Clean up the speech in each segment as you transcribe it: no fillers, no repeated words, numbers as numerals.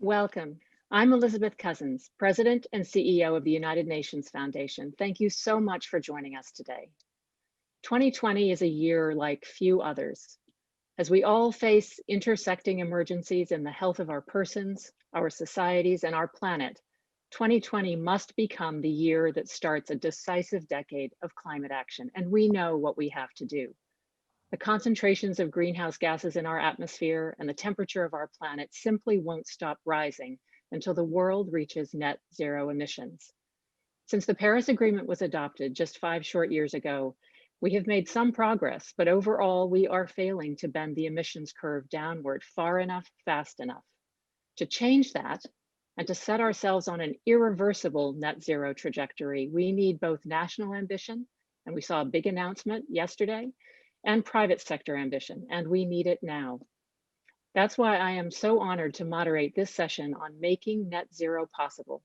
Welcome. I'm Elizabeth Cousins, President and CEO of the United Nations Foundation. Thank you so much for joining us today. 2020 is a year like few others. As we all face intersecting emergencies in the health of our persons, our societies, and our planet, 2020 must become the year that starts a decisive decade of climate action, and we know what we have to do. The concentrations of greenhouse gases in our atmosphere and the temperature of our planet simply won't stop rising until the world reaches net zero emissions. Since the Paris Agreement was adopted just 5 short years ago, we have made some progress, but overall we are failing to bend the emissions curve downward far enough, fast enough. To change that and to set ourselves on an irreversible net zero trajectory, we need both national ambition, and we saw a big announcement yesterday, and private sector ambition, and we need it now. That's why I am so honored to moderate this session on making net zero possible,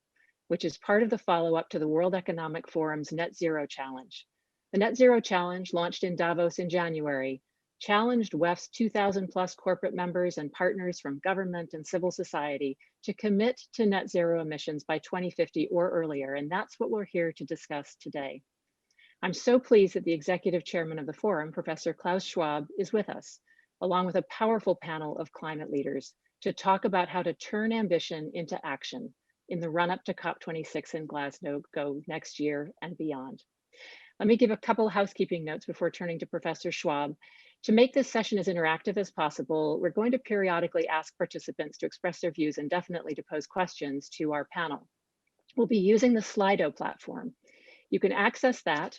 which is part of the follow-up to the World Economic Forum's Net Zero Challenge. The Net Zero Challenge, launched in Davos in January, challenged WEF's 2,000 plus corporate members and partners from government and civil society to commit to net zero emissions by 2050 or earlier, and that's what we're here to discuss today. I'm so pleased that the executive chairman of the forum, Professor Klaus Schwab, is with us, along with a powerful panel of climate leaders to talk about how to turn ambition into action in the run-up to COP26 in Glasgow next year and beyond. Let me give a couple housekeeping notes before turning to Professor Schwab. To make this session as interactive as possible, we're going to periodically ask participants to express their views and definitely to pose questions to our panel. We'll be using the Slido platform. You can access that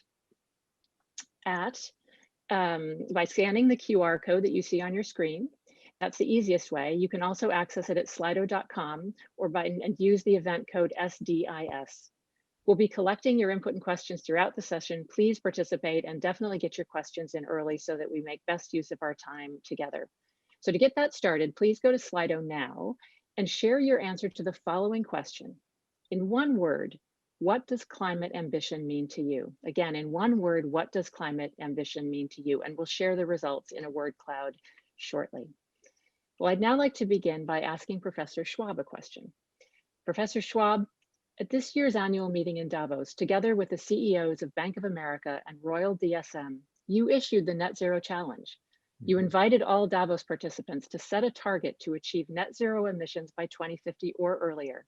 by scanning the QR code that you see on your screen. That's the easiest way. You can also access it at slido.com or and use the event code SDIS. We'll be collecting your input and questions throughout the session. Please participate and definitely get your questions in early so that we make best use of our time together. So to get that started, please go to Slido now and share your answer to the following question. In one word, what does climate ambition mean to you? Again, in one word, what does climate ambition mean to you? And we'll share the results in a word cloud shortly. Well, I'd now like to begin by asking Professor Schwab a question. Professor Schwab, at this year's annual meeting in Davos, together with the CEOs of Bank of America and Royal DSM, you issued the Net Zero Challenge. You invited all Davos participants to set a target to achieve net zero emissions by 2050 or earlier.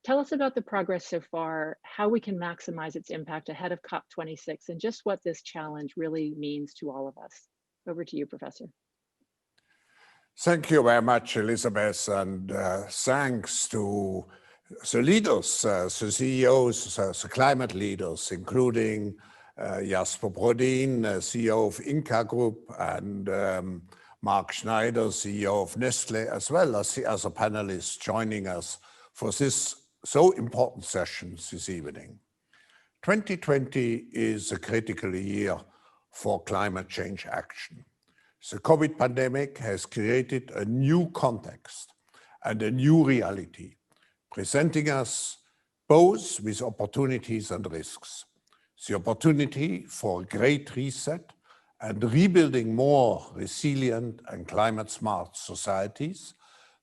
Tell us about the progress so far, how we can maximize its impact ahead of COP26, and just what this challenge really means to all of us. Over to you, Professor. Thank you very much, Elizabeth, and thanks to the leaders, the CEOs, the climate leaders, including Jasper Brodin, CEO of Inca Group, and Mark Schneider, CEO of Nestle, as well as the other panelists joining us for this so important session this evening. 2020 is a critical year for climate change action. The COVID pandemic has created a new context and a new reality, presenting us both with opportunities and risks. The opportunity for a great reset and rebuilding more resilient and climate-smart societies,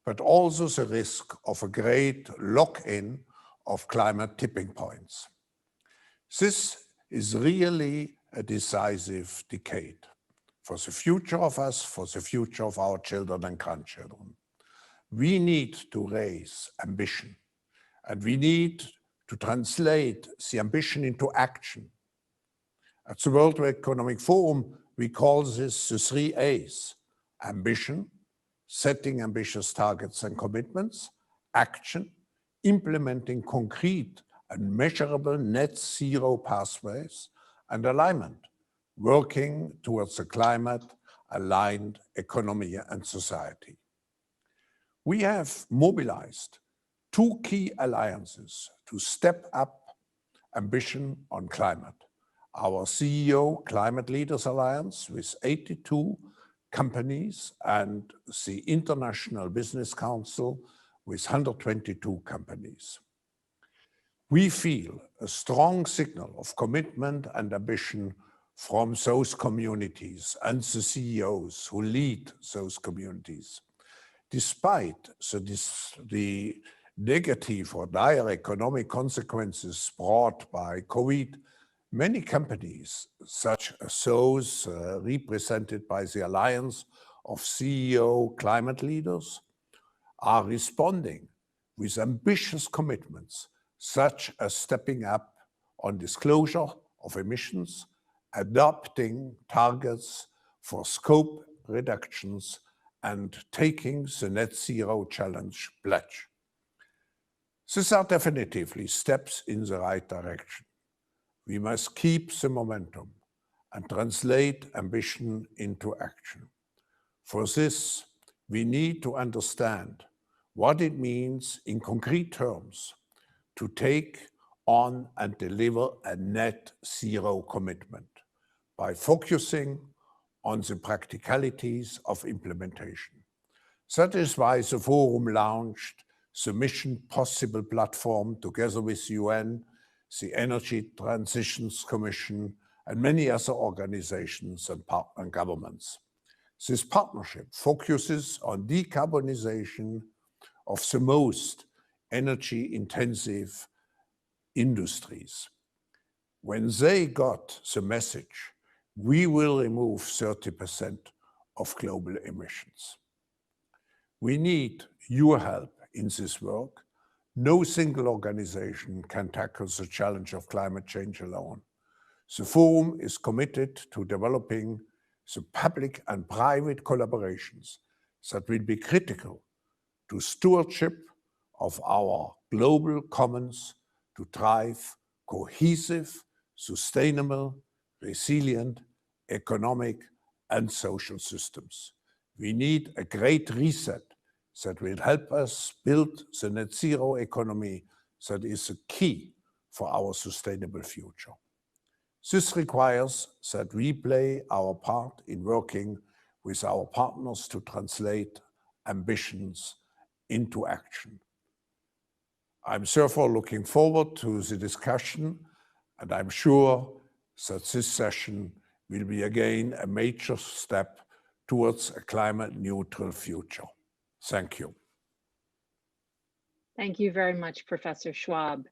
but also the risk of a great lock-in of climate tipping points. This is really a decisive decade for the future of us, for the future of our children and grandchildren. We need to raise ambition, and we need to translate the ambition into action. At the World Economic Forum, we call this the 3 A's: ambition, setting ambitious targets and commitments; action, implementing concrete and measurable net zero pathways; and alignment, working towards a climate-aligned economy and society. We have mobilized 2 key alliances to step up ambition on climate. Our CEO Climate Leaders Alliance with 82 companies and the International Business Council with 122 companies. We feel a strong signal of commitment and ambition from those communities and the CEOs who lead those communities. despite the negative or dire economic consequences brought by COVID, many companies, such as those represented by the Alliance of CEO Climate Leaders, are responding with ambitious commitments, such as stepping up on disclosure of emissions, adopting targets for scope reductions, and taking the Net Zero Challenge pledge. These are definitively steps in the right direction. We must keep the momentum and translate ambition into action. For this, we need to understand what it means in concrete terms to take on and deliver a net zero commitment by focusing on the practicalities of implementation. That is why the Forum launched the Mission Possible platform together with UN, the Energy Transitions Commission, and many other organizations and partner governments. This partnership focuses on decarbonization of the most energy-intensive industries. When they got the message, we will remove 30% of global emissions. We need your help in this work. No single organization can tackle the challenge of climate change alone. The Forum is committed to developing the public and private collaborations that will be critical to stewardship of our global commons to drive cohesive, sustainable, resilient economic and social systems. We need a great reset that will help us build the net zero economy that is the key for our sustainable future. This requires that we play our part in working with our partners to translate ambitions into action. I'm therefore looking forward to the discussion, and I'm sure that this session will be again a major step towards a climate neutral future. Thank you. Thank you very much, Professor Schwab.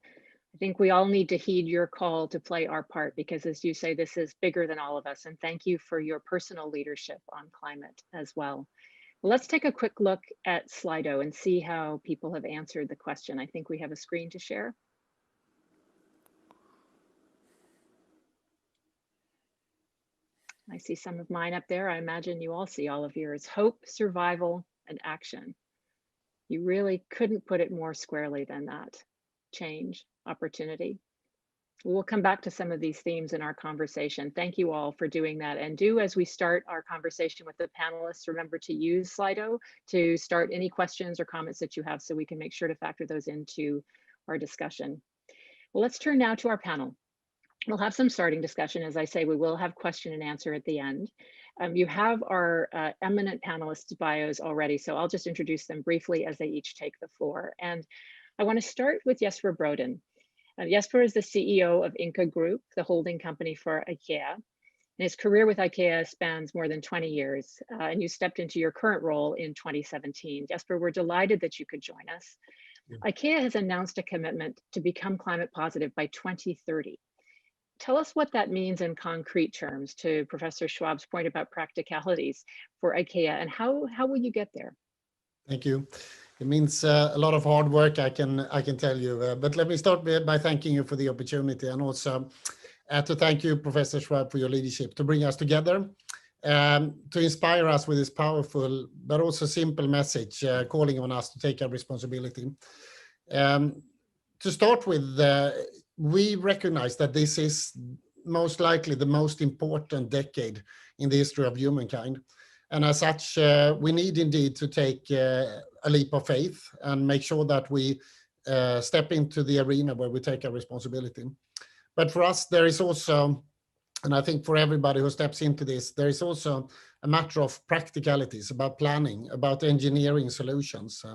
I think we all need to heed your call to play our part because, as you say, this is bigger than all of us. And thank you for your personal leadership on climate as well. Let's take a quick look at Slido and see how people have answered the question. I think we have a screen to share. I see some of mine up there. I imagine you all see all of yours. Hope, survival, and action. You really couldn't put it more squarely than that. Change, opportunity. We'll come back to some of these themes in our conversation. Thank you all for doing that. And do, as we start our conversation with the panelists, remember to use Slido to start any questions or comments that you have so we can make sure to factor those into our discussion. Well, let's turn now to our panel. We'll have some starting discussion. As I say, we will have question and answer at the end. You have our eminent panelists' bios already, so I'll just introduce them briefly as they each take the floor. And I want to start with Jesper Brodin. Jesper is the CEO of Inca Group, the holding company for IKEA. And his career with IKEA spans more than 20 years, and you stepped into your current role in 2017. Jesper, we're delighted that you could join us. Yeah. IKEA has announced a commitment to become climate positive by 2030. Tell us what that means in concrete terms, to Professor Schwab's point about practicalities for IKEA, and how will you get there? Thank you. It means a lot of hard work, I can tell you. But let me start by thanking you for the opportunity, and also to thank you, Professor Schwab, for your leadership to bring us together, to inspire us with this powerful but also simple message, calling on us to take our responsibility. To start with, we recognize that this is most likely the most important decade in the history of humankind. And as such, we need indeed to take a leap of faith and make sure that we step into the arena where we take our responsibility. But for us, there is also, and I think for everybody who steps into this, there is also a matter of practicalities, about planning, about engineering solutions.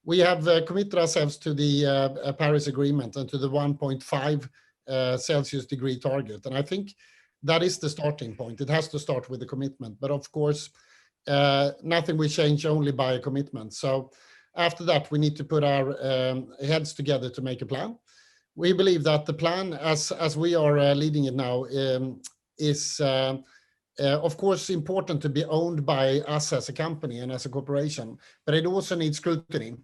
We have committed ourselves to the Paris Agreement and to the 1.5 Celsius degree target. And I think that is the starting point. It has to start with the commitment. But of course, nothing will change only by a commitment. So after that, we need to put our heads together to make a plan. We believe that the plan, as we are leading it now, is of course important to be owned by us as a company and as a corporation, but it also needs scrutiny.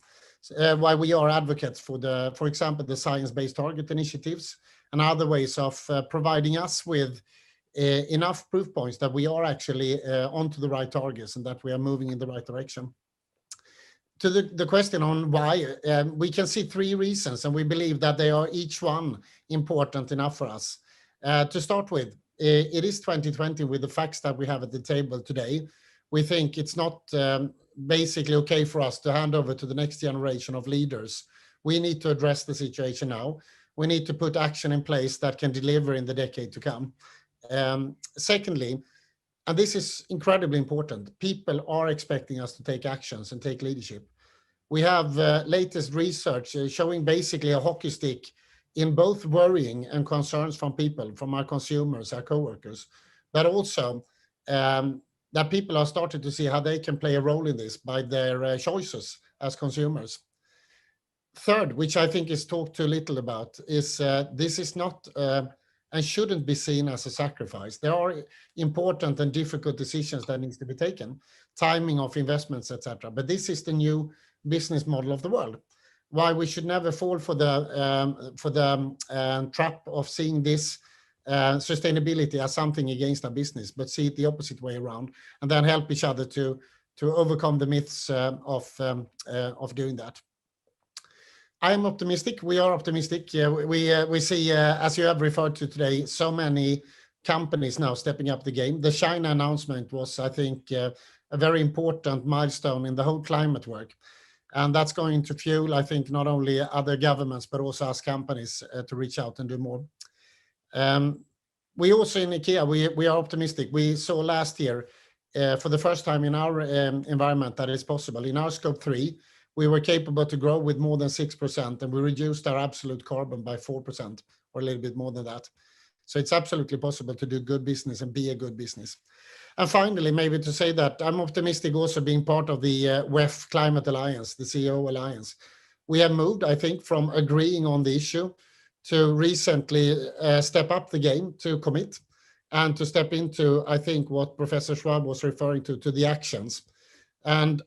Why we are advocates for example, the science-based target initiatives and other ways of providing us with enough proof points that we are actually onto the right targets and that we are moving in the right direction. To the question on why, we can see three reasons, and we believe that they are each one important enough for us. To start with, it is 2020 with the facts that we have at the table today. We think it's not basically okay for us to hand over to the next generation of leaders. We need to address the situation now. We need to put action in place that can deliver in the decade to come. Secondly, and this is incredibly important, people are expecting us to take actions and take leadership. We have latest research showing basically a hockey stick in both worrying and concerns from people, from our consumers, our coworkers, but also that people are starting to see how they can play a role in this by their choices as consumers. Third, which I think is talked too little about, is this is not and shouldn't be seen as a sacrifice. There are important and difficult decisions that needs to be taken, timing of investments, etc. But this is the new business model of the world. Why we should never fall for the trap of seeing this sustainability as something against our business, but see it the opposite way around, and then help each other to overcome the myths of doing that. I am optimistic. We are optimistic. We see, as you have referred to today, so many companies now stepping up the game. The China announcement was, I think, a very important milestone in the whole climate work. And that's going to fuel, I think, not only other governments, but also us companies to reach out and do more. We also in IKEA, we are optimistic. We saw last year, for the first time in our environment, that is possible. In our scope 3, we were capable to grow with more than 6%, and we reduced our absolute carbon by 4%, or a little bit more than that. So it's absolutely possible to do good business and be a good business. And finally, maybe to say that I'm optimistic also being part of the WEF Climate Alliance, the CEO Alliance. We have moved, I think, from agreeing on the issue to recently step up the game, to commit, and to step into, I think, what Professor Schwab was referring to the actions. And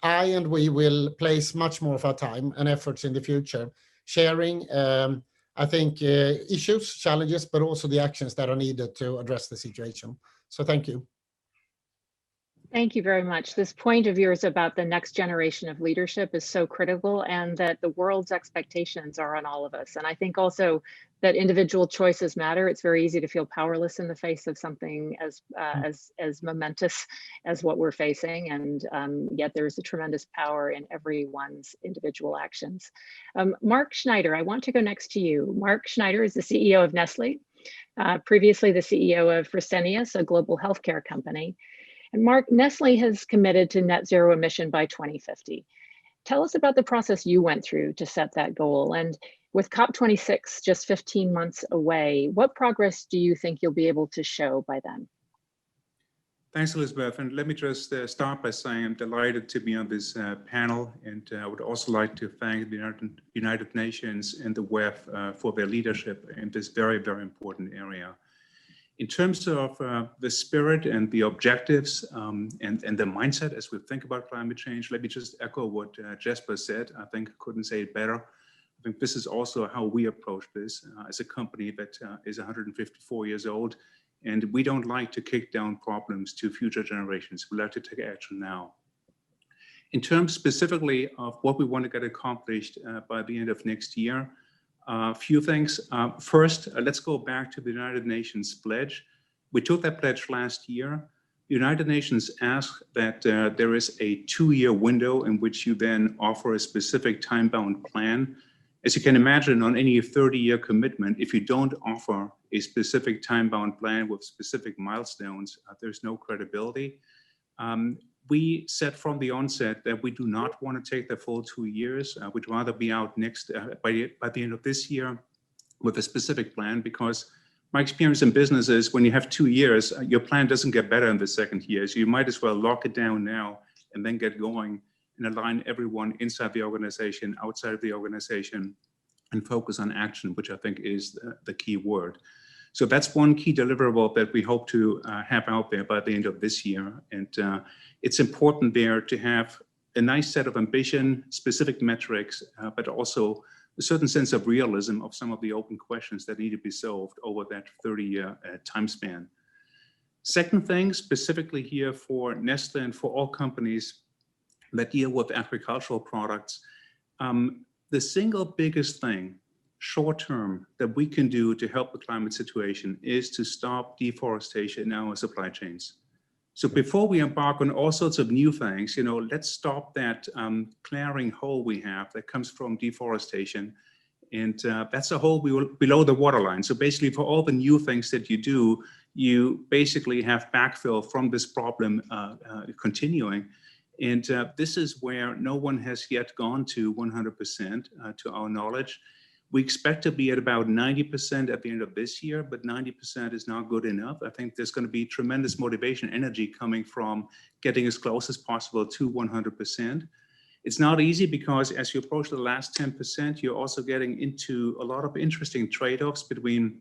we will place much more of our time and efforts in the future, sharing, I think, issues, challenges, but also the actions that are needed to address the situation. So thank you. Thank you very much. This point of yours about the next generation of leadership is so critical, and that the world's expectations are on all of us. And I think also that individual choices matter. It's very easy to feel powerless in the face of something as momentous as what we're facing, and yet there is a tremendous power in everyone's individual actions. Mark Schneider, I want to go next to you. Mark Schneider is the CEO of Nestle, previously the CEO of Fresenius, a global healthcare company. And Mark, Nestle has committed to net zero emission by 2050. Tell us about the process you went through to set that goal. And with COP26 just 15 months away, what progress do you think you'll be able to show by then? Thanks, Elizabeth. And let me just start by saying I'm delighted to be on this panel. And I would also like to thank the United Nations and the WEF for their leadership in this very, very important area. In terms of the spirit and the objectives and the mindset as we think about climate change, let me just echo what Jesper said. I think I couldn't say it better. I think this is also how we approach this as a company that is 154 years old. And we don't like to kick down problems to future generations. We like to take action now. In terms specifically of what we want to get accomplished by the end of next year, a few things. First, let's go back to the United Nations pledge. We took that pledge last year. The United Nations asked that there is a 2-year window in which you then offer a specific time-bound plan. As you can imagine, on any 30-year commitment, if you don't offer a specific time-bound plan with specific milestones, there's no credibility. We said from the onset that we do not want to take the full 2 years. We'd rather be out next by the end of this year with a specific plan, because my experience in business is when you have 2 years, your plan doesn't get better in the second year. So you might as well lock it down now and then get going and align everyone inside the organization, outside of the organization, and focus on action, which I think is the key word. So that's one key deliverable that we hope to have out there by the end of this year. And it's important there to have a nice set of ambition, specific metrics, but also a certain sense of realism of some of the open questions that need to be solved over that 30-year time span. Second thing, specifically here for Nestle and for all companies that deal with agricultural products, the single biggest thing short-term that we can do to help the climate situation is to stop deforestation in our supply chains. So before we embark on all sorts of new things, let's stop that glaring hole we have that comes from deforestation. And that's a hole below the waterline. So basically for all the new things that you do, you basically have backfill from this problem continuing. And this is where no one has yet gone to 100% to our knowledge. We expect to be at about 90% at the end of this year, but 90% is not good enough. I think there's going to be tremendous motivation, energy coming from getting as close as possible to 100%. It's not easy because as you approach the last 10%, you're also getting into a lot of interesting trade-offs between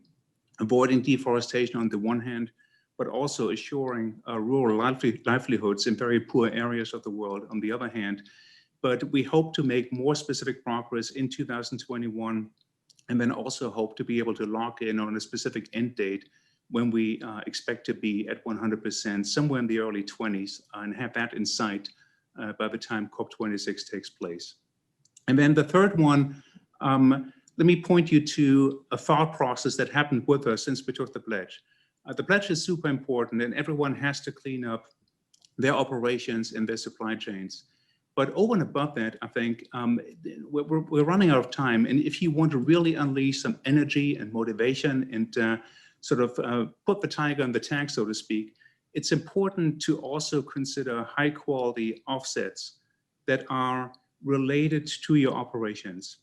avoiding deforestation on the one hand, but also assuring rural livelihoods in very poor areas of the world on the other hand. But we hope to make more specific progress in 2021, and then also hope to be able to lock in on a specific end date when we expect to be at 100% somewhere in the early 20s and have that in sight by the time COP26 takes place. And then the third one, let me point you to a thought process that happened with us since we took the pledge. The pledge is super important and everyone has to clean up their operations and their supply chains. But over and above that, I think we're running out of time. And if you want to really unleash some energy and motivation and sort of put the tiger in the tank, so to speak, it's important to also consider high quality offsets that are related to your operations.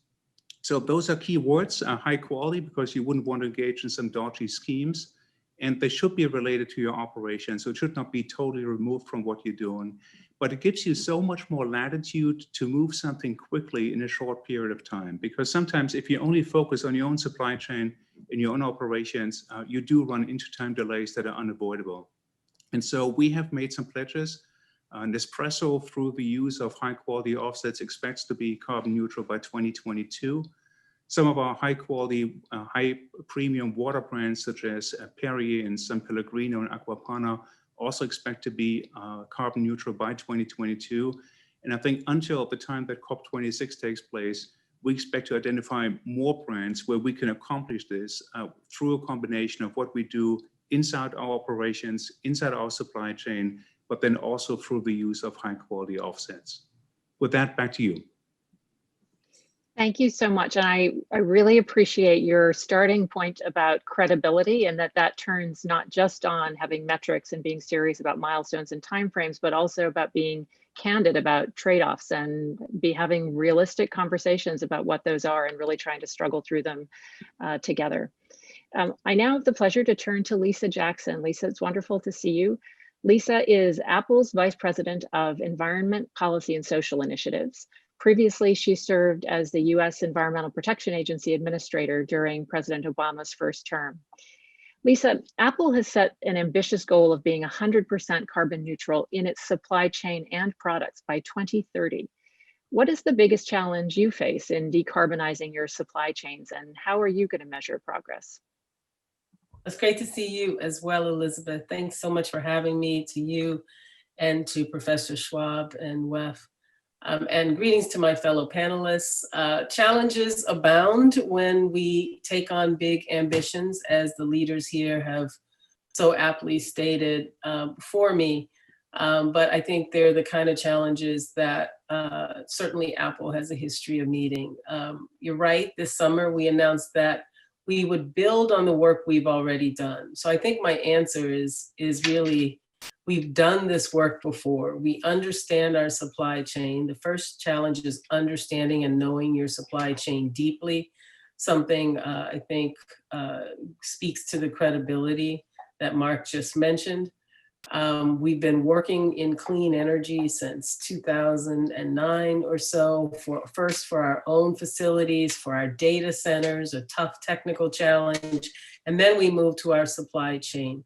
So those are key words, high quality, because you wouldn't want to engage in some dodgy schemes. And they should be related to your operation. So it should not be totally removed from what you're doing. But it gives you so much more latitude to move something quickly in a short period of time. Because sometimes if you only focus on your own supply chain and your own operations, you do run into time delays that are unavoidable. And so we have made some pledges. Nespresso, through the use of high quality offsets, expects to be carbon neutral by 2022. Some of our high quality, high premium water brands such as Perrier and San Pellegrino and Aquapana also expect to be carbon neutral by 2022. And I think until the time that COP26 takes place, we expect to identify more brands where we can accomplish this through a combination of what we do inside our operations, inside our supply chain, but then also through the use of high quality offsets. With that, back to you. Thank you so much. And I really appreciate your starting point about credibility and that turns not just on having metrics and being serious about milestones and timeframes, but also about being candid about trade-offs and having realistic conversations about what those are and really trying to struggle through them together. I now have the pleasure to turn to Lisa Jackson. Lisa, it's wonderful to see you. Lisa is Apple's Vice President of Environment, Policy, and Social Initiatives. Previously, she served as the US Environmental Protection Agency Administrator during President Obama's first term. Lisa, Apple has set an ambitious goal of being 100% carbon neutral in its supply chain and products by 2030. What is the biggest challenge you face in decarbonizing your supply chains, and how are you going to measure progress? It's great to see you as well, Elizabeth. Thanks so much for having me, to you and to Professor Schwab and WEF. And greetings to my fellow panelists. Challenges abound when we take on big ambitions, as the leaders here have so aptly stated before me. But I think they're the kind of challenges that certainly Apple has a history of meeting. You're right, this summer we announced that we would build on the work we've already done. So I think my answer is really, we've done this work before. We understand our supply chain. The first challenge is understanding and knowing your supply chain deeply. something I think speaks to the credibility that Mark just mentioned. We've been working in clean energy since 2009 or so, first for our own facilities, for our data centers, a tough technical challenge, and then we moved to our supply chain.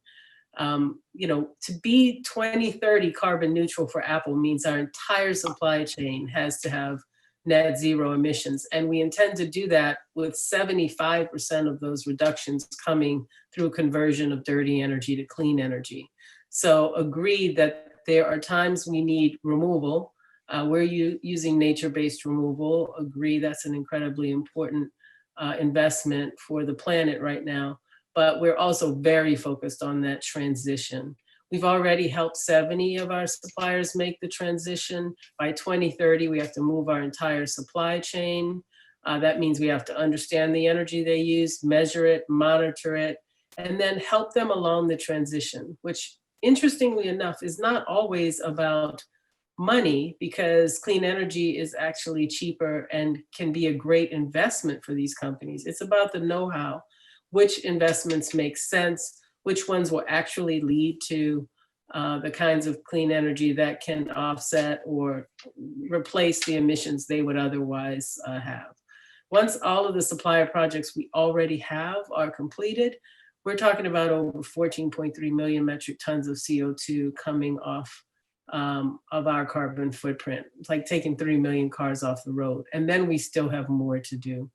To be 2030 carbon neutral for Apple means our entire supply chain has to have net zero emissions. And we intend to do that with 75% of those reductions coming through conversion of dirty energy to clean energy. So agreed that there are times we need removal. We're using nature-based removal. Agree that's an incredibly important investment for the planet right now. But we're also very focused on that transition. We've already helped 70 of our suppliers make the transition. By 2030, we have to move our entire supply chain. That means we have to understand the energy they use, measure it, monitor it, and then help them along the transition, which interestingly enough is not always about money, because clean energy is actually cheaper and can be a great investment for these companies. It's about the know-how, which investments make sense, which ones will actually lead to the kinds of clean energy that can offset or replace the emissions they would otherwise have. Once all of the supplier projects we already have are completed, we're talking about over 14.3 million metric tons of CO2 coming off of our carbon footprint. It's like taking 3 million cars off the road. And then we still have more to do.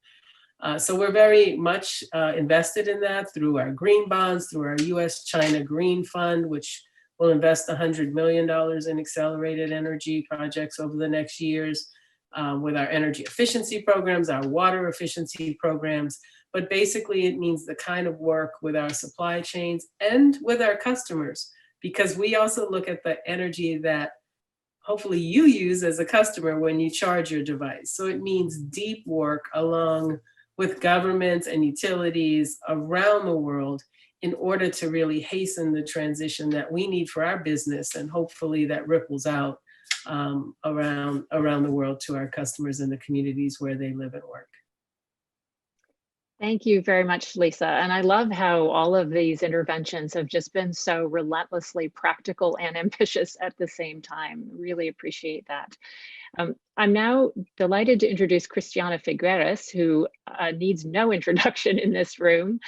So we're very much invested in that through our green bonds, through our US-China Green Fund, which will invest $100 million in accelerated energy projects over the next years, with our energy efficiency programs, our water efficiency programs. But basically it means the kind of work with our supply chains and with our customers, because we also look at the energy that hopefully you use as a customer when you charge your device. So it means deep work along with governments and utilities around the world in order to really hasten the transition that we need for our business, and hopefully that ripples out around the world to our customers and the communities where they live and work. Thank you very much, Lisa. And I love how all of these interventions have just been so relentlessly practical and ambitious at the same time. Really appreciate that. I'm now delighted to introduce Christiana Figueres, who needs no introduction in this room.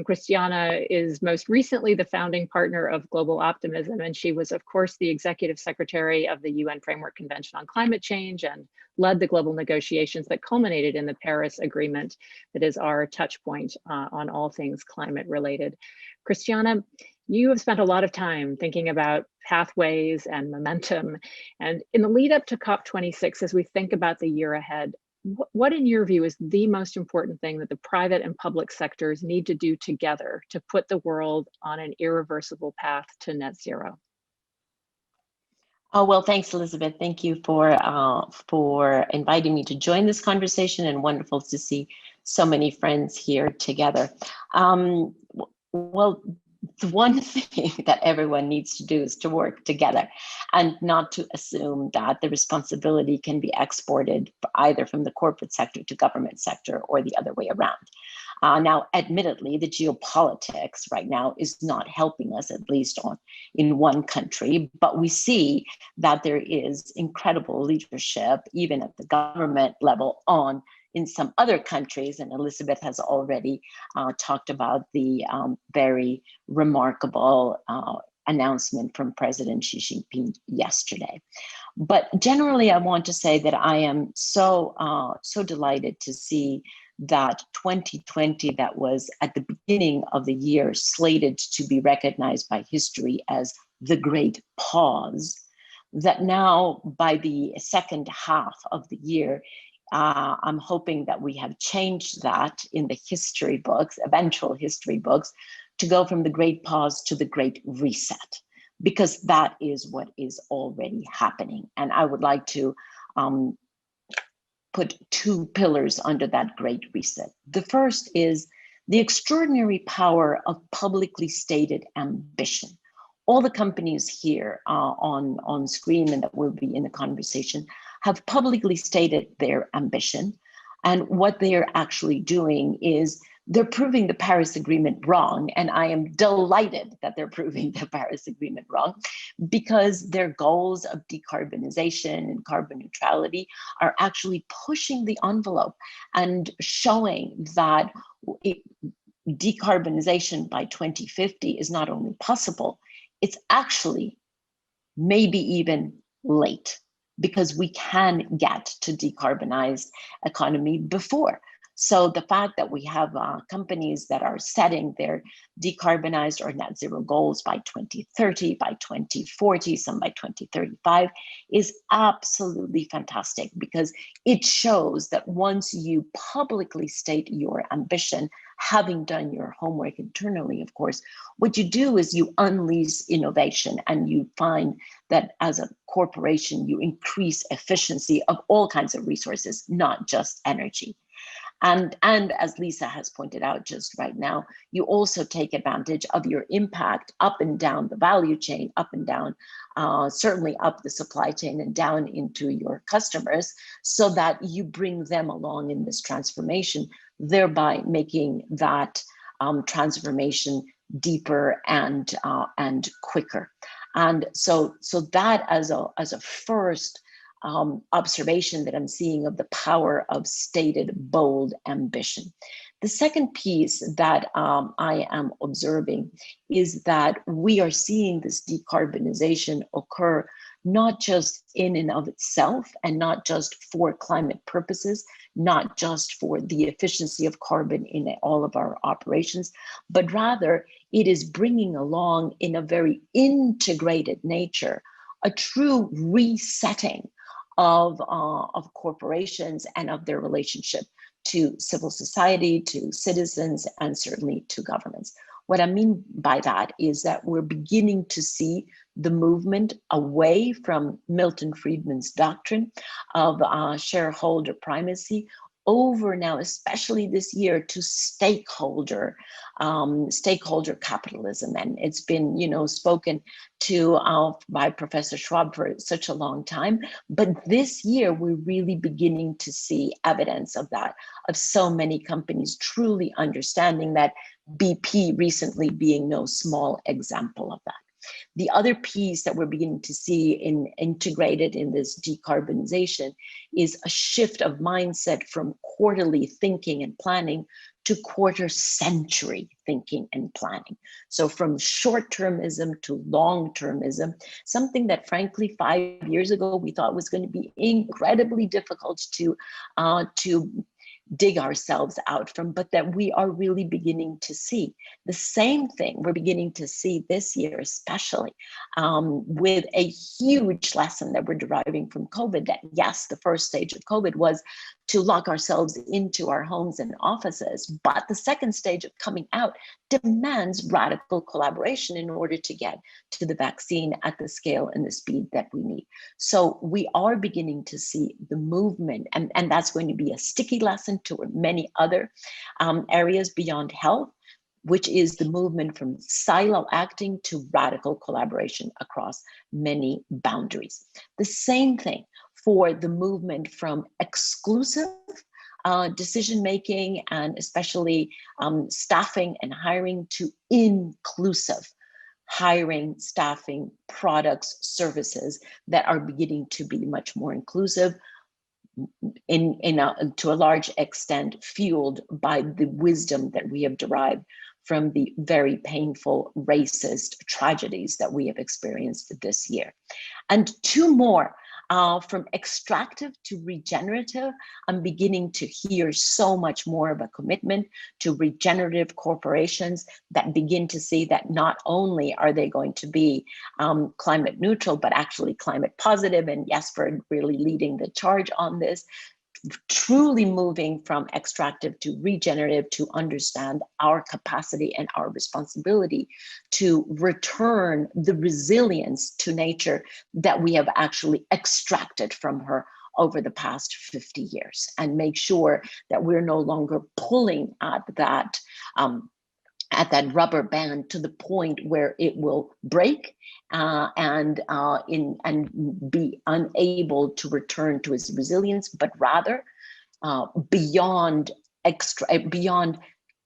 Christiana is most recently the founding partner of Global Optimism, and she was, of course, the executive secretary of the UN Framework Convention on Climate Change and led the global negotiations that culminated in the Paris Agreement that is our touch point on all things climate related. Christiana, you have spent a lot of time thinking about pathways and momentum. And in the lead up to COP26, as we think about the year ahead, what in your view is the most important thing that the private and public sectors need to do together to put the world on an irreversible path to net zero? Oh, well, thanks, Elizabeth. Thank you for inviting me to join this conversation, and wonderful to see so many friends here together. Well, the one thing that everyone needs to do is to work together and not to assume that the responsibility can be exported either from the corporate sector to government sector or the other way around. Now, admittedly, the geopolitics right now is not helping us, at least in one country, but we see that there is incredible leadership, even at the government level, in some other countries, and Elizabeth has already talked about the very remarkable announcement from President Xi Jinping yesterday. But generally, I want to say that I am so delighted to see that 2020, that was at the beginning of the year slated to be recognized by history as the Great Pause, that now by the second half of the year, I'm hoping that we have changed that in the history books, eventual history books, to go from the Great Pause to the Great Reset, because that is what is already happening. And I would like to put two pillars under that Great Reset. The first is the extraordinary power of publicly stated ambition. All the companies here on screen and that will be in the conversation have publicly stated their ambition. And what they are actually doing is they're proving the Paris Agreement wrong. And I am delighted that they're proving the Paris Agreement wrong, because their goals of decarbonization and carbon neutrality are actually pushing the envelope and showing that decarbonization by 2050 is not only possible, it's actually maybe even late, because we can get to decarbonized economy before. So the fact that we have companies that are setting their decarbonized or net zero goals by 2030, by 2040, some by 2035 is absolutely fantastic, because it shows that once you publicly state your ambition, having done your homework internally, of course, what you do is you unleash innovation, and you find that as a corporation, you increase efficiency of all kinds of resources, not just energy. And as Lisa has pointed out just right now, you also take advantage of your impact up and down the value chain, up and down, certainly up the supply chain and down into your customers, so that you bring them along in this transformation, thereby making that transformation deeper and quicker. And so that as a first observation that I'm seeing of the power of stated bold ambition. The second piece that I am observing is that we are seeing this decarbonization occur not just in and of itself, and not just for climate purposes, not just for the efficiency of carbon in all of our operations, but rather it is bringing along, in a very integrated nature, a true resetting of corporations and of their relationship to civil society, to citizens, and certainly to governments. What I mean by that is that we're beginning to see the movement away from Milton Friedman's doctrine of shareholder primacy over now, especially this year, to stakeholder capitalism. And it's been, spoken to by Professor Schwab for such a long time. But this year, we're really beginning to see evidence of that, of so many companies truly understanding that, BP recently being no small example of that. The other piece that we're beginning to see integrated in this decarbonization is a shift of mindset from quarterly thinking and planning to quarter-century thinking and planning. So from short-termism to long-termism, something that frankly 5 years ago we thought was going to be incredibly difficult to dig ourselves out from, but that we are really beginning to see. The same thing we're beginning to see this year, especially with a huge lesson that we're deriving from COVID, that yes, the first stage of COVID was to lock ourselves into our homes and offices, but the second stage of coming out demands radical collaboration in order to get to the vaccine at the scale and the speed that we need. So we are beginning to see the movement, and that's going to be a sticky lesson to many other areas beyond health, which is the movement from silo acting to radical collaboration across many boundaries. The same thing for the movement from exclusive decision-making and especially staffing and hiring to inclusive hiring, staffing, products, services that are beginning to be much more inclusive, to a large extent fueled by the wisdom that we have derived from the very painful racist tragedies that we have experienced this year. And two more, from extractive to regenerative, I'm beginning to hear so much more of a commitment to regenerative corporations that begin to see that not only are they going to be climate neutral, but actually climate positive. And yes, we're really leading the charge on this, truly moving from extractive to regenerative to understand our capacity and our responsibility to return the resilience to nature that we have actually extracted from her over the past 50 years, and make sure that we're no longer pulling at that rubber band to the point where it will break and be unable to return to its resilience, but rather beyond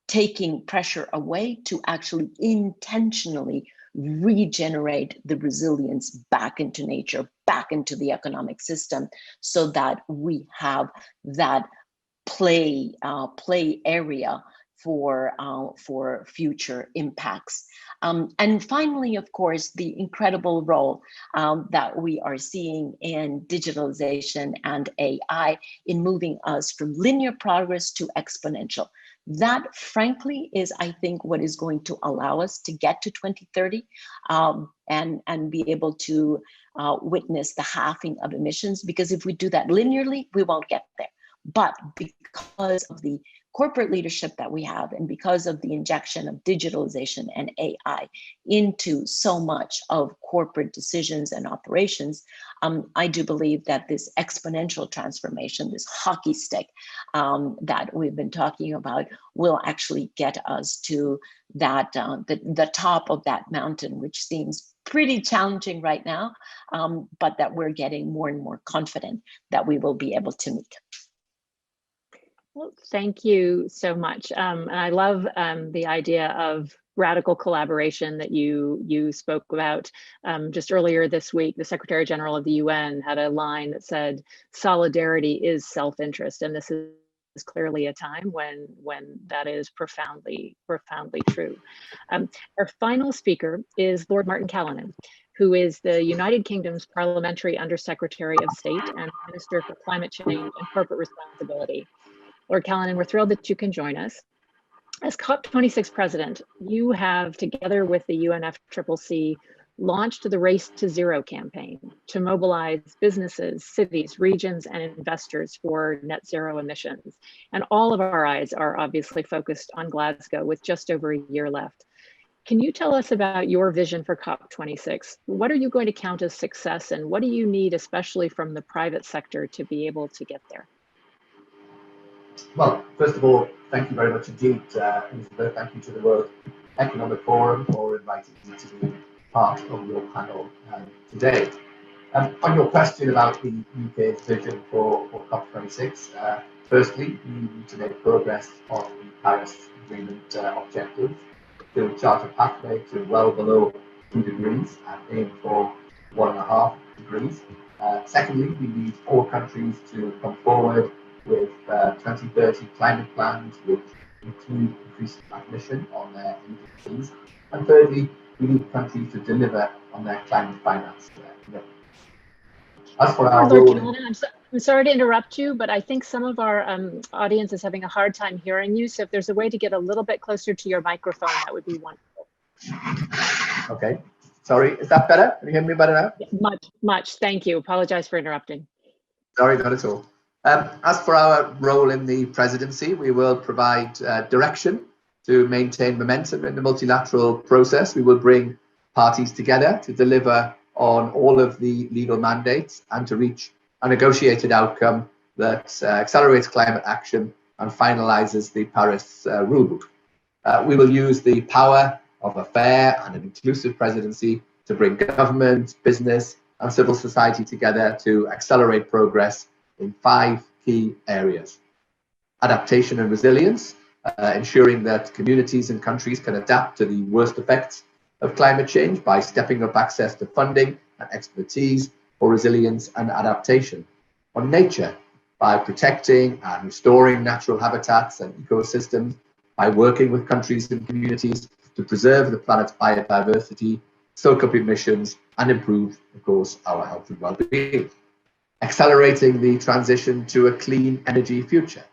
taking pressure away to actually intentionally regenerate the resilience back into nature, back into the economic system, so that we have that play area for future impacts. And finally, of course, the incredible role that we are seeing in digitalization and AI in moving us from linear progress to exponential. That, frankly, is, I think, what is going to allow us to get to 2030 and be able to witness the halving of emissions. Because if we do that linearly, we won't get there. But because of the corporate leadership that we have, and because of the injection of digitalization and AI into so much of corporate decisions and operations, I do believe that this exponential transformation, this hockey stick that we've been talking about, will actually get us to that the top of that mountain, which seems pretty challenging right now, but that we're getting more and more confident that we will be able to meet. Well, thank you so much. And I love the idea of radical collaboration that you spoke about. Just earlier this week, the Secretary General of the UN had a line that said, solidarity is self-interest. And this is clearly a time when that is profoundly true. Our final speaker is Lord Martin Callanan, who is the United Kingdom's Parliamentary Undersecretary of State and Minister for Climate Change and Corporate Responsibility. Lord Callanan, we're thrilled that you can join us. As COP26 president, you have, together with the UNFCCC, launched the Race to Zero campaign to mobilize businesses, cities, regions, and investors for net zero emissions. And all of our eyes are obviously focused on Glasgow with just over a year left. Can you tell us about your vision for COP26? What are you going to count as success, and what do you need, especially from the private sector, to be able to get there? Well, first of all, thank you very much indeed, Elizabeth. Thank you to the World Economic Forum for inviting me to be part of your panel today. On your question about the UK's vision for COP26, firstly, we need to make progress on the Paris Agreement objectives to chart a pathway to well below 2 degrees and aim for 1.5 degrees. Secondly, we need all countries to come forward with 2030 climate plans, which include increased transmission on their emissions. And thirdly, we need countries to deliver on their climate finance commitments. As for our Lord role, Callanan, I'm sorry to interrupt you, but I think some of our audience is having a hard time hearing you. So if there's a way to get a little bit closer to your microphone, that would be wonderful. Okay, sorry, is that better? Can you hear me better now? Yeah, much. Thank you. Apologize for interrupting. Sorry, not at all. As for our role in the presidency, we will provide direction to maintain momentum in the multilateral process. We will bring parties together to deliver on all of the legal mandates and to reach a negotiated outcome that accelerates climate action and finalizes the Paris rulebook. We will use the power of a fair and an inclusive presidency to bring government, business, and civil society together to accelerate progress in 5 key areas. Adaptation and resilience, ensuring that communities and countries can adapt to the worst effects of climate change by stepping up access to funding and expertise for resilience and adaptation. On nature, by protecting and restoring natural habitats and ecosystems, by working with countries and communities to preserve the planet's biodiversity, soak up emissions, and improve, of course, our health and well-being. Accelerating the transition to a clean energy future,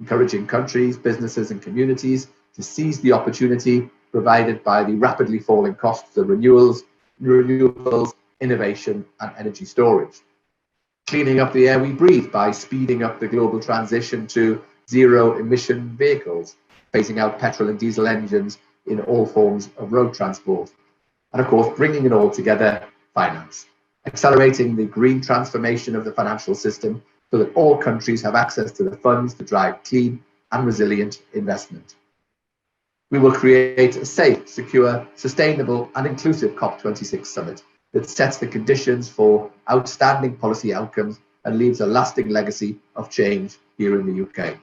encouraging countries, businesses, and communities to seize the opportunity provided by the rapidly falling costs of renewables, innovation, and energy storage. Cleaning up the air we breathe by speeding up the global transition to zero-emission vehicles, phasing out petrol and diesel engines in all forms of road transport. And of course, bringing it all together, finance. Accelerating the green transformation of the financial system so that all countries have access to the funds to drive clean and resilient investment. We will create a safe, secure, sustainable, and inclusive COP26 summit that sets the conditions for outstanding policy outcomes and leaves a lasting legacy of change here in the UK.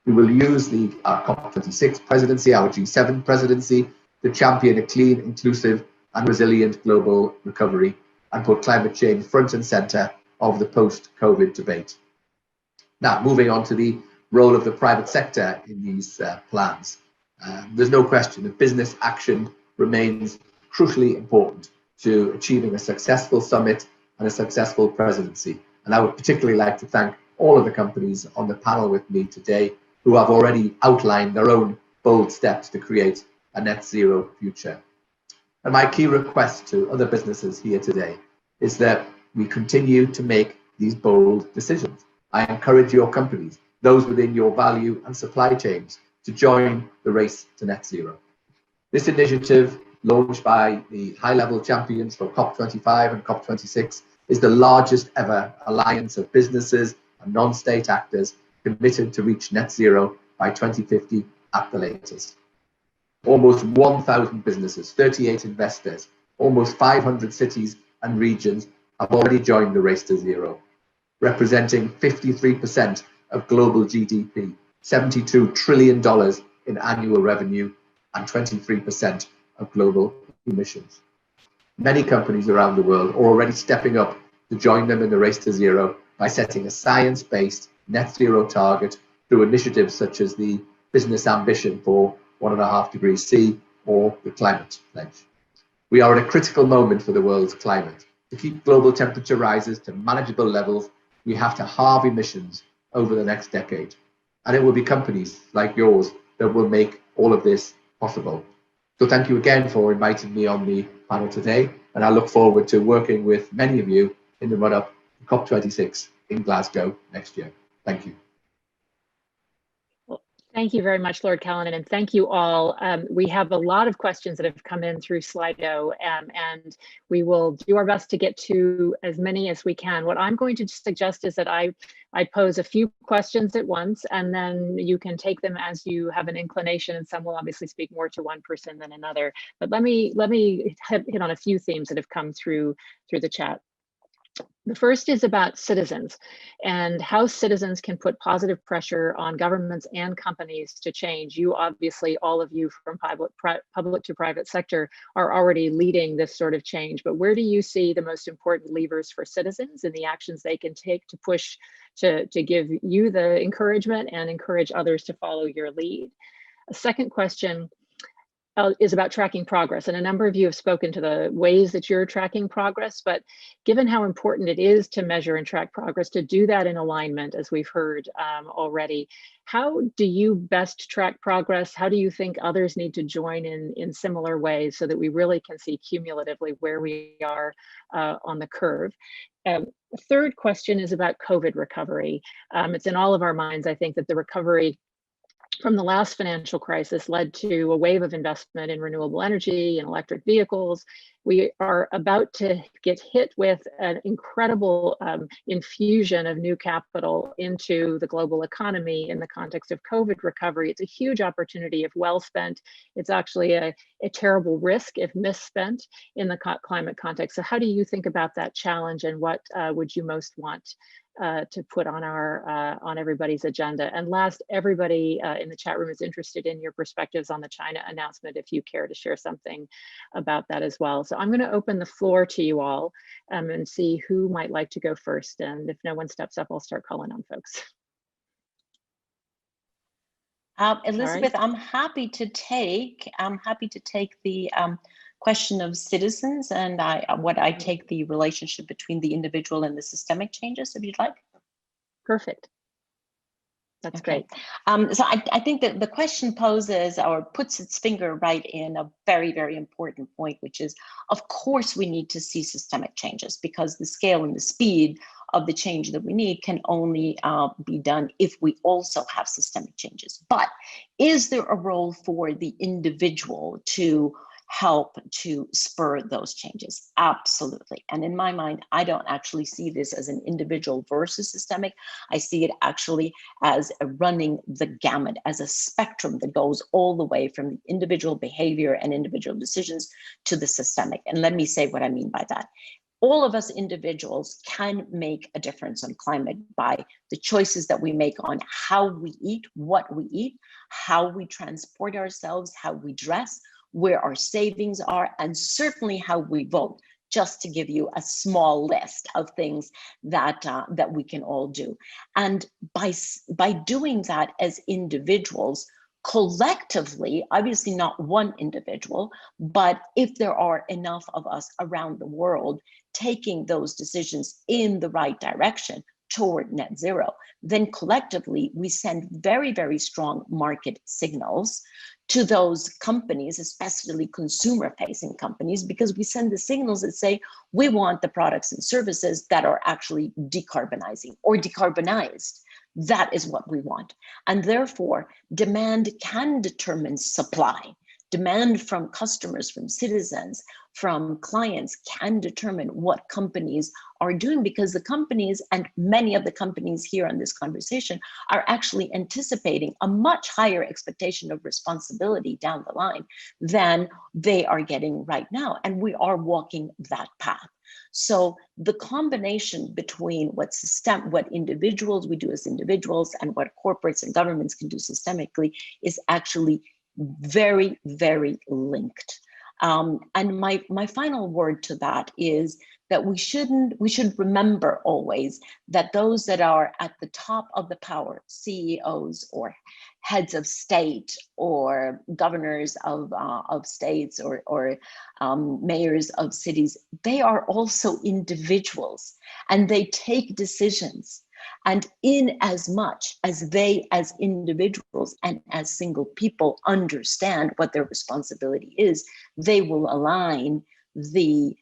We will use our COP26 presidency, our G7 presidency, to champion a clean, inclusive and resilient global recovery and put climate change front and centre of the post-COVID debate. Now, moving on to the role of the private sector in these plans. There's no question that business action remains crucially important to achieving a successful summit and a successful presidency. And I would particularly like to thank all of the companies on the panel with me today who have already outlined their own bold steps to create a net zero future. And my key request to other businesses here today is that we continue to make these bold decisions. I encourage your companies, those within your value and supply chains, to join the race to net zero. This initiative, launched by the high-level champions for COP25 and COP26, is the largest ever alliance of businesses and non-state actors committed to reach net zero by 2050 at the latest. Almost 1,000 businesses, 38 investors, almost 500 cities and regions have already joined the race to zero, representing 53% of global GDP, $72 trillion in annual revenue, and 23% of global emissions. Many companies around the world are already stepping up to join them in the race to zero by setting a science-based net zero target through initiatives such as the Business Ambition for 1.5 degrees C or the Climate Pledge. We are at a critical moment for the world's climate. To keep global temperature rises to manageable levels, we have to halve emissions over the next decade. And it will be companies like yours that will make all of this possible. So thank you again for inviting me on the panel today. And I look forward to working with many of you in the run-up to COP26 in Glasgow next year. Thank you. Thank you very much, Lord Callanan, and thank you all. We have a lot of questions that have come in through Slido, and we will do our best to get to as many as we can. What I'm going to suggest is that I pose a few questions at once, and then you can take them as you have an inclination, and some will obviously speak more to one person than another. But let me hit on a few themes that have come through the chat. The first is about citizens and how citizens can put positive pressure on governments and companies to change. You obviously, all of you from public to private sector, are already leading this sort of change, but where do you see the most important levers for citizens and the actions they can take to push to give you the encouragement and encourage others to follow your lead? A second question is about tracking progress. And a number of you have spoken to the ways that you're tracking progress, but given how important it is to measure and track progress, to do that in alignment, as we've heard already, how do you best track progress? How do you think others need to join in similar ways so that we really can see cumulatively where we are on the curve? The third question is about COVID recovery. It's in all of our minds, I think, that the recovery from the last financial crisis led to a wave of investment in renewable energy and electric vehicles. We are about to get hit with an incredible infusion of new capital into the global economy in the context of COVID recovery. It's a huge opportunity if well spent. It's actually a terrible risk if misspent in the climate context. So how do you think about that challenge, and what would you most want to put on on everybody's agenda? And last, everybody in the chat room is interested in your perspectives on the China announcement, if you care to share something about that as well. So I'm going to open the floor to you all and see who might like to go first. And if no one steps up, I'll start calling on folks. Elizabeth, right. I'm happy to take the question of citizens, and I take the relationship between the individual and the systemic changes, if you'd like. Perfect. That's okay. Great. So I think that the question poses or puts its finger right in a very, very important point, which is, of course, we need to see systemic changes, because the scale and the speed of the change that we need can only be done if we also have systemic changes. But is there a role for the individual to help to spur those changes? Absolutely. And in my mind, I don't actually see this as an individual versus systemic. I see it actually as a running the gamut, as a spectrum that goes all the way from the individual behavior and individual decisions to the systemic. And let me say what I mean by that. all of us individuals can make a difference on climate by the choices that we make on how we eat, what we eat, how we transport ourselves, how we dress, where our savings are, and certainly how we vote, just to give you a small list of things that, that we can all do. And by doing that as individuals, collectively, obviously not one individual, but if there are enough of us around the world taking those decisions in the right direction toward net zero, then collectively we send very, very strong market signals to those companies, especially consumer-facing companies, because we send the signals that say, we want the products and services that are actually decarbonizing or decarbonized. That is what we want. And therefore, demand can determine supply. Demand from customers, from citizens, from clients can determine what companies are doing, because the companies, and many of the companies here on this conversation, are actually anticipating a much higher expectation of responsibility down the line than they are getting right now. And we are walking that path. So the combination between what individuals we do as individuals and what corporates and governments can do systemically is actually very, very linked. And my final word to that is that we should remember always that those that are at the top of the power, CEOs or heads of state or governors of states or mayors of cities, they are also individuals and they take decisions. And in as much as they as individuals and as single people understand what their responsibility is, they will align the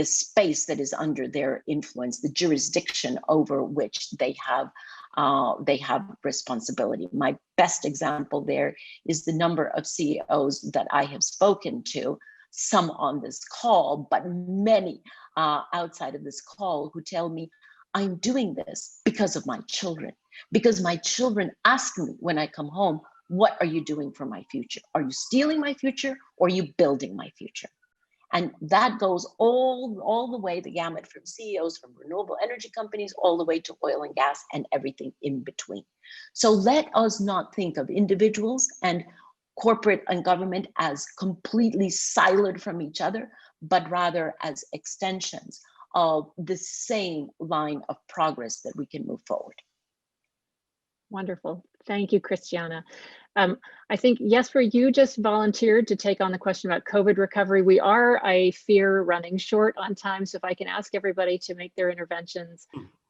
space that is under their influence, the jurisdiction over which they have responsibility. My best example there is the number of CEOs that I have spoken to, some on this call, but many outside of this call, who tell me, I'm doing this because of my children, because my children ask me when I come home, what are you doing for my future? Are you stealing my future or are you building my future? And that goes all the way, the gamut, from CEOs, from renewable energy companies, all the way to oil and gas and everything in between. So let us not think of individuals and corporate and government as completely siloed from each other, but rather as extensions of the same line of progress that we can move forward. Wonderful. Thank you, Christiana. I think Jesper, you just volunteered to take on the question about COVID recovery. We are, I fear, running short on time. So if I can ask everybody to make their interventions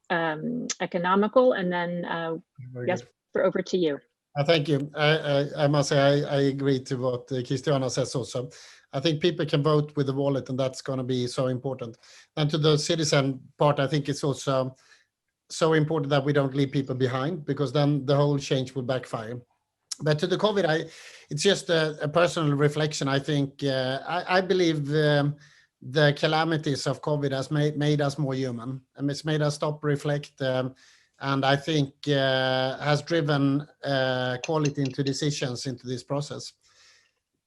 economical, and then Jesper, over to you. Thank you. I must say I agree to what Christiana says also. I think people can vote with the wallet, and that's going to be so important. And to the citizen part, I think it's also so important that we don't leave people behind, because then the whole change will backfire. But to the COVID, it's just a personal reflection. I think I believe the calamities of COVID has made us more human, and it's made us stop, reflect, and I think has driven quality into decisions into this process.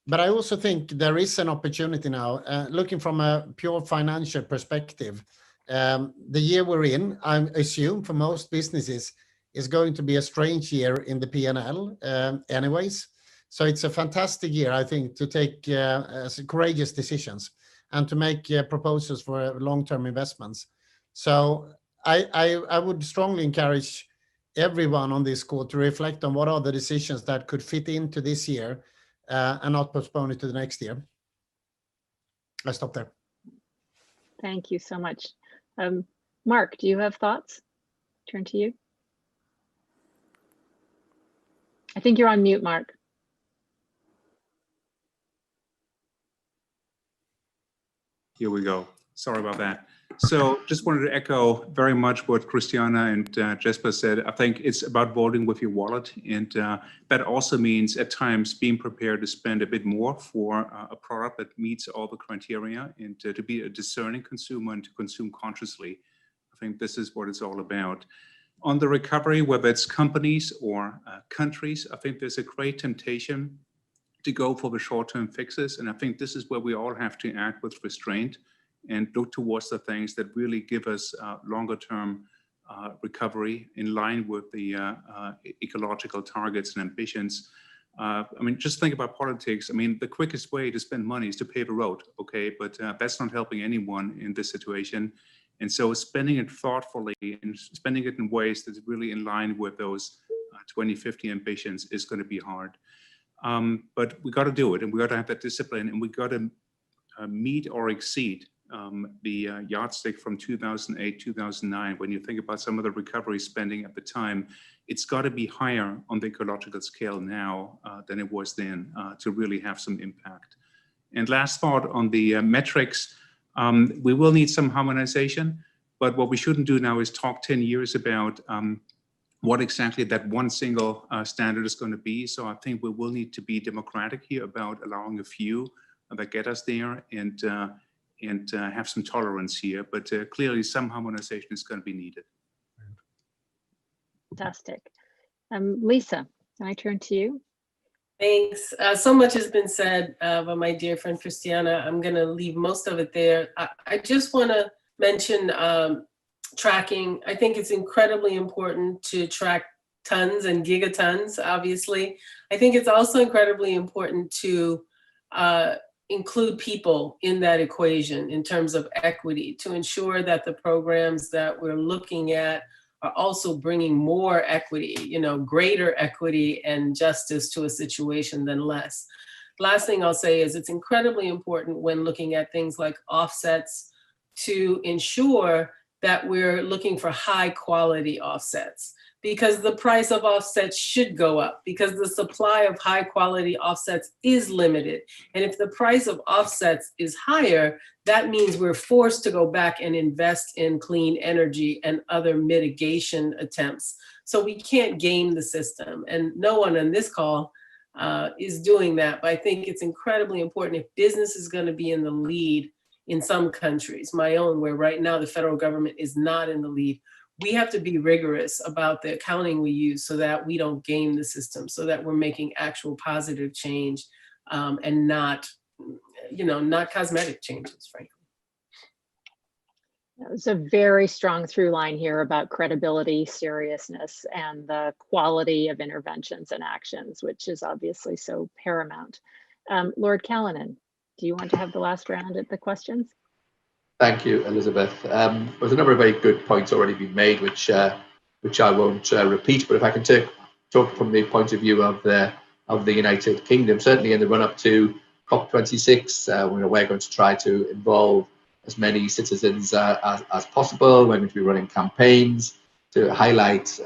But I also think there is an opportunity now, looking from a pure financial perspective. The year we're in, I assume for most businesses, is going to be a strange year in the P&L anyways. So it's a fantastic year, I think, to take courageous decisions and to make proposals for long-term investments. So I would strongly encourage everyone on this call to reflect on what are the decisions that could fit into this year and not postpone it to the next year. I stop there. Thank you so much. Mark, do you have thoughts? Turn to you. I think you're on mute, Mark. Here we go. Sorry about that. So just wanted to echo very much what Christiana and Jesper said. I think it's about voting with your wallet. And that also means at times being prepared to spend a bit more for a product that meets all the criteria, and to be a discerning consumer and to consume consciously. I think this is what it's all about. On the recovery, whether it's companies or countries, I think there's a great temptation to go for the short-term fixes. And I think this is where we all have to act with restraint and look towards the things that really give us longer term recovery in line with the ecological targets and ambitions. I mean, just think about politics. I mean, the quickest way to spend money is to pave a road, okay? But that's not helping anyone in this situation. And so spending it thoughtfully and spending it in ways that's really in line with those 2050 ambitions is going to be hard. But we got to do it, and we got to have that discipline, and we got to meet or exceed the yardstick from 2008, 2009. When you think about some of the recovery spending at the time, it's got to be higher on the ecological scale now than it was then to really have some impact. And last thought on the metrics, we will need some harmonization, but what we shouldn't do now is talk 10 years about what exactly that one single standard is going to be. So I think we will need to be democratic here about allowing a few that get us there and have some tolerance here. But clearly some harmonization is going to be needed. Fantastic. Lisa, can I turn to you? Thanks. So much has been said by my dear friend Christiana. I'm going to leave most of it there. I just want to mention tracking. I think it's incredibly important to track tons and gigatons, obviously. I think it's also incredibly important to include people in that equation in terms of equity, to ensure that the programs that we're looking at are also bringing more equity, greater equity and justice to a situation than less. Last thing I'll say is it's incredibly important when looking at things like offsets to ensure that we're looking for high quality offsets, because the price of offsets should go up because the supply of high quality offsets is limited. And if the price of offsets is higher, that means we're forced to go back and invest in clean energy and other mitigation attempts. So we can't game the system. And no one on this call is doing that. But I think it's incredibly important if business is going to be in the lead in some countries, my own, where right now the federal government is not in the lead, we have to be rigorous about the accounting we use so that we don't game the system, so that we're making actual positive change and not cosmetic changes, frankly. There's a very strong through line here about credibility, seriousness, and the quality of interventions and actions, which is obviously so paramount. Lord Callanan, do you want to have the last round at the questions? Thank you, Elizabeth. There's a number of very good points already been made, which I won't repeat. But if I can talk from the point of view of the United Kingdom, certainly in the run-up to COP26, we're going to try to involve as many citizens as possible. We're going to be running campaigns to highlight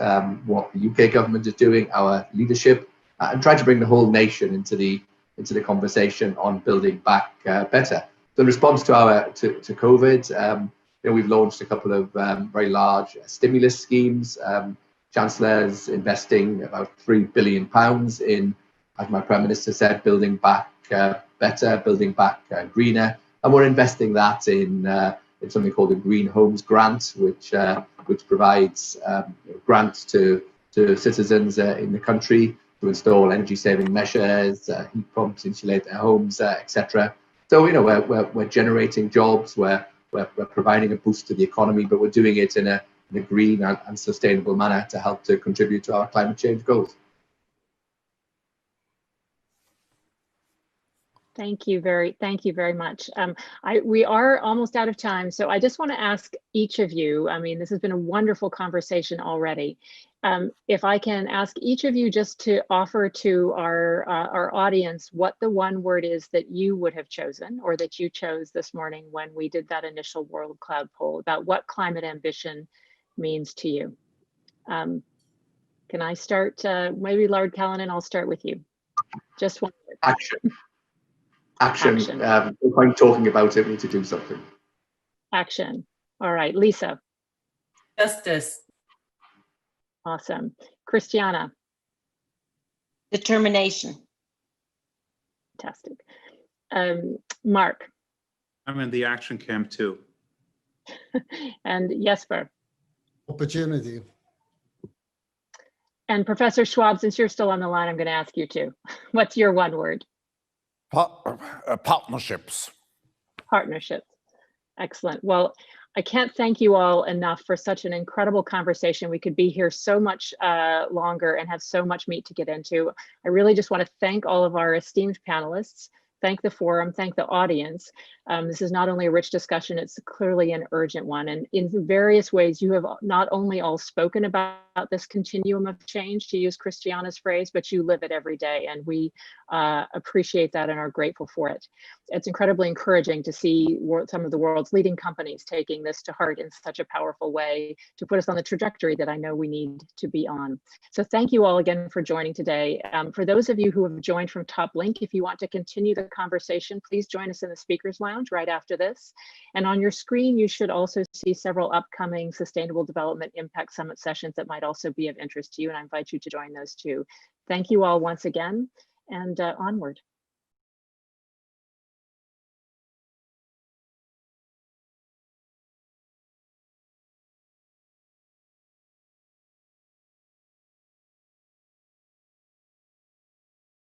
what the UK government is doing, our leadership, and try to bring the whole nation into the conversation on building back better. So in response to COVID, we've launched a couple of very large stimulus schemes. Chancellor's investing about £3 billion in, as my Prime Minister said, building back better, building back greener, and we're investing that in something called the Green Homes Grant, which provides grants to citizens in the country to install energy-saving measures, heat pumps, insulate their homes, etc. So we're generating jobs, we're providing a boost to the economy, but we're doing it in a green and sustainable manner to help to contribute to our climate change goals. Thank you very much. We are almost out of time, so I just want to ask each of you, I mean, this has been a wonderful conversation already. If I can ask each of you just to offer to our audience what the one word is that you would have chosen or that you chose this morning when we did that initial World Cloud poll about what climate ambition means to you. Can I start, maybe Lord Callanan, I'll start with you. Just one word. Action. Action. If I'm talking about it, we need to do something. Action. All right, Lisa. Justice. Awesome. Christiana. Determination. Fantastic. Mark. I'm in the action camp too. And Jesper. Opportunity. And Professor Schwab, since you're still on the line, I'm going to ask you too. What's your one word? Partnerships. Partnerships. Excellent. Well, I can't thank you all enough for such an incredible conversation. We could be here so much longer and have so much meat to get into. I really just want to thank all of our esteemed panelists, thank the forum, thank the audience. This is not only a rich discussion, it's clearly an urgent one. And in various ways, you have not only all spoken about this continuum of change, to use Christiana's phrase, but you live it every day. And we appreciate that and are grateful for it. It's incredibly encouraging to see some of the world's leading companies taking this to heart in such a powerful way to put us on the trajectory that I know we need to be on. So thank you all again for joining today. For those of you who have joined from Top Link, if you want to continue the conversation, please join us in the Speakers Lounge right after this. And on your screen, you should also see several upcoming Sustainable Development Impact Summit sessions that might also be of interest to you, and I invite you to join those too. Thank you all once again, and onward.